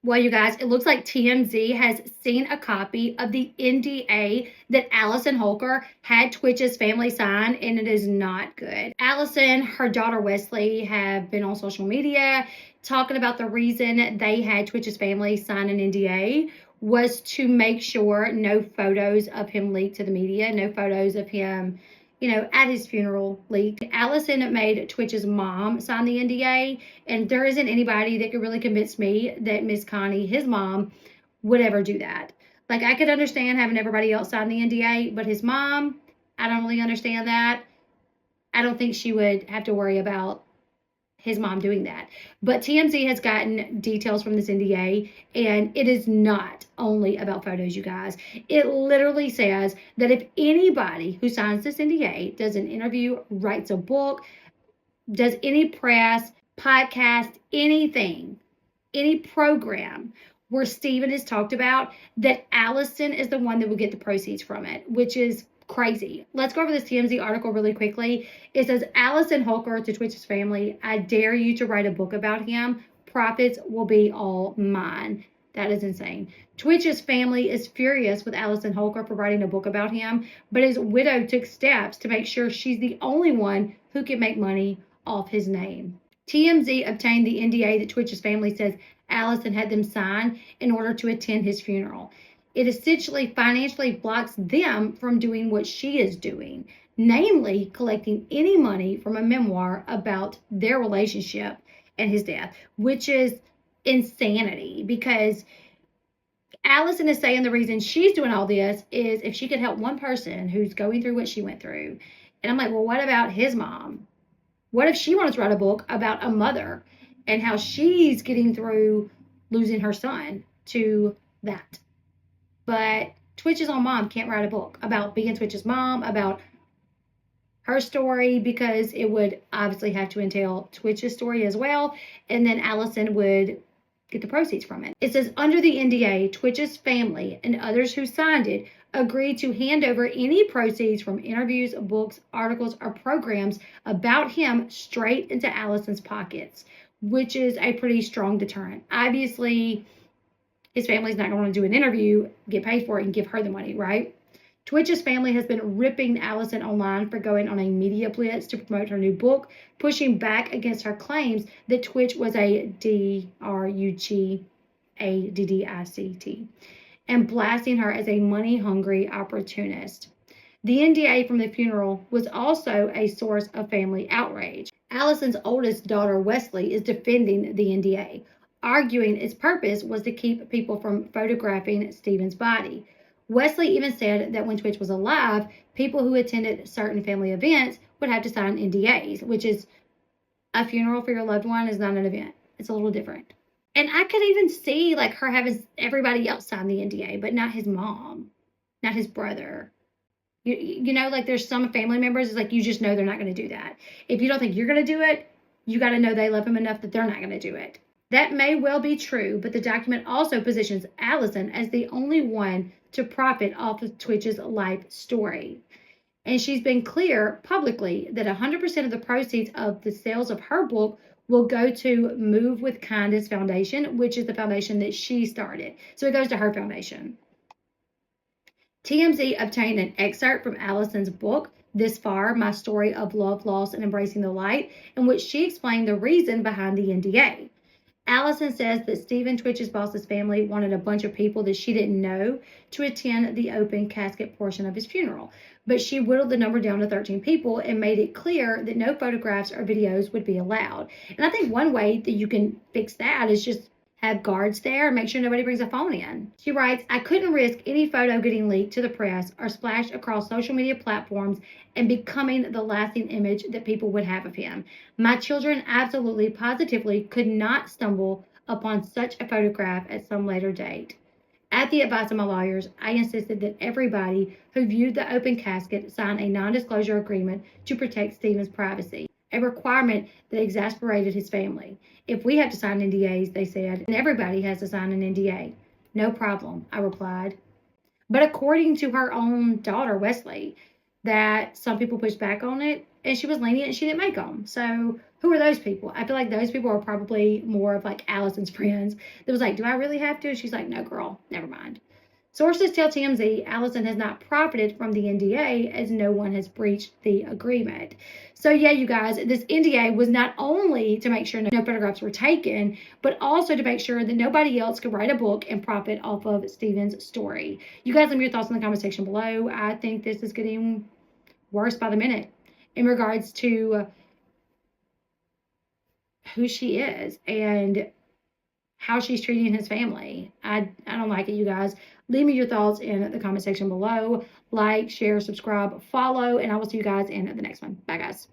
Well, you guys, it looks like TMZ has seen a copy of the NDA that Allison Holker had Twitch's family sign, and it is not good. Allison, her daughter Wesley, have been on social media talking about the reason they had Twitch's family sign an NDA was to make sure no photos of him leaked to the media, no photos of him, at his funeral leaked. Allison made Twitch's mom sign the NDA, and there isn't anybody that could really convince me that Miss Connie, his mom, would ever do that. Like, I could understand having everybody else sign the NDA, but his mom, I don't really understand that. I don't think she would have to worry about his mom doing that. But TMZ has gotten details from this NDA, and it is not only about photos, you guys. It literally says that if anybody who signs this NDA does an interview, writes a book, does any press, podcast, anything, any program where Stephen is talked about, that Allison is the one that will get the proceeds from it, which is crazy. Let's go over this TMZ article really quickly. It says, Allison Holker to Twitch's family, I dare you to write a book about him. Profits will be all mine. That is insane. Twitch's family is furious with Allison Holker for writing a book about him, but his widow took steps to make sure she's the only one who can make money off his name. TMZ obtained the NDA that Twitch's family says Allison had them sign in order to attend his funeral. It essentially financially blocks them from doing what she is doing, namely collecting any money from a memoir about their relationship and his death, which is insanity, because Allison is saying the reason she's doing all this is if she could help one person who's going through what she went through. And I'm like, well, what about his mom? What if she wanted to write a book about a mother and how she's getting through losing her son to that? But Twitch's own mom can't write a book about being Twitch's mom, about her story, because it would obviously have to entail Twitch's story as well. And then Allison would get the proceeds from it. It says, under the NDA, Twitch's family and others who signed it agreed to hand over any proceeds from interviews, books, articles, or programs about him straight into Allison's pockets, which is a pretty strong deterrent. Obviously, his family's not going to do an interview, get paid for it, and give her the money, right? Twitch's family has been ripping Allison online for going on a media blitz to promote her new book, pushing back against her claims that Twitch was a drug addict, and blasting her as a money-hungry opportunist. The NDA from the funeral was also a source of family outrage. Allison's oldest daughter, Wesley, is defending the NDA, arguing its purpose was to keep people from photographing Stephen's body. Wesley even said that when Twitch was alive, people who attended certain family events would have to sign NDAs, which is a funeral for your loved one is not an event. It's a little different. And I could even see like her having everybody else sign the NDA, but not his mom, not his brother. You know, like there's some family members, it's like you just know they're not going to do that. If you don't think you're going to do it, you got to know they love him enough that they're not going to do it. That may well be true, but the document also positions Allison as the only one to profit off of Twitch's life story. And she's been clear publicly that 100% of the proceeds of the sales of her book will go to Move with Kindness Foundation, which is the foundation that she started. So it goes to her foundation. TMZ obtained an excerpt from Allison's book, This Far, My Story of Love, Loss, and Embracing the Light, in which she explained the reason behind the NDA. Allison says that Stephen Twitch's boss's family wanted a bunch of people that she didn't know to attend the open casket portion of his funeral, but she whittled the number down to 13 people and made it clear that no photographs or videos would be allowed. And I think one way that you can fix that is just have guards there and make sure nobody brings a phone in. She writes, I couldn't risk any photo getting leaked to the press or splashed across social media platforms and becoming the lasting image that people would have of him. My children absolutely, positively could not stumble upon such a photograph at some later date. At the advice of my lawyers, I insisted that everybody who viewed the open casket sign a non-disclosure agreement to protect Stephen's privacy, a requirement that exasperated his family. If we have to sign NDAs, they said, and everybody has to sign an NDA. No problem, I replied. But according to her own daughter, Wesley, that some people pushed back on it, and she was lenient and she didn't make them. So Who are those people? I feel like those people are probably more of like Allison's friends that was like, do I really have to? She's like, no, girl, never mind. Sources tell TMZ Allison has not profited from the NDA as no one has breached the agreement. So yeah, you guys, this NDA was not only to make sure no photographs were taken, but also to make sure that nobody else could write a book and profit off of Stephen's story. You guys, let me your thoughts in the comment section below. I think this is getting worse by the minute in regards to who she is and how she's treating his family. I don't like it, you guys. Leave me your thoughts in the comment section below. Like, share, subscribe, follow, and I will see you guys in the next one. Bye, guys.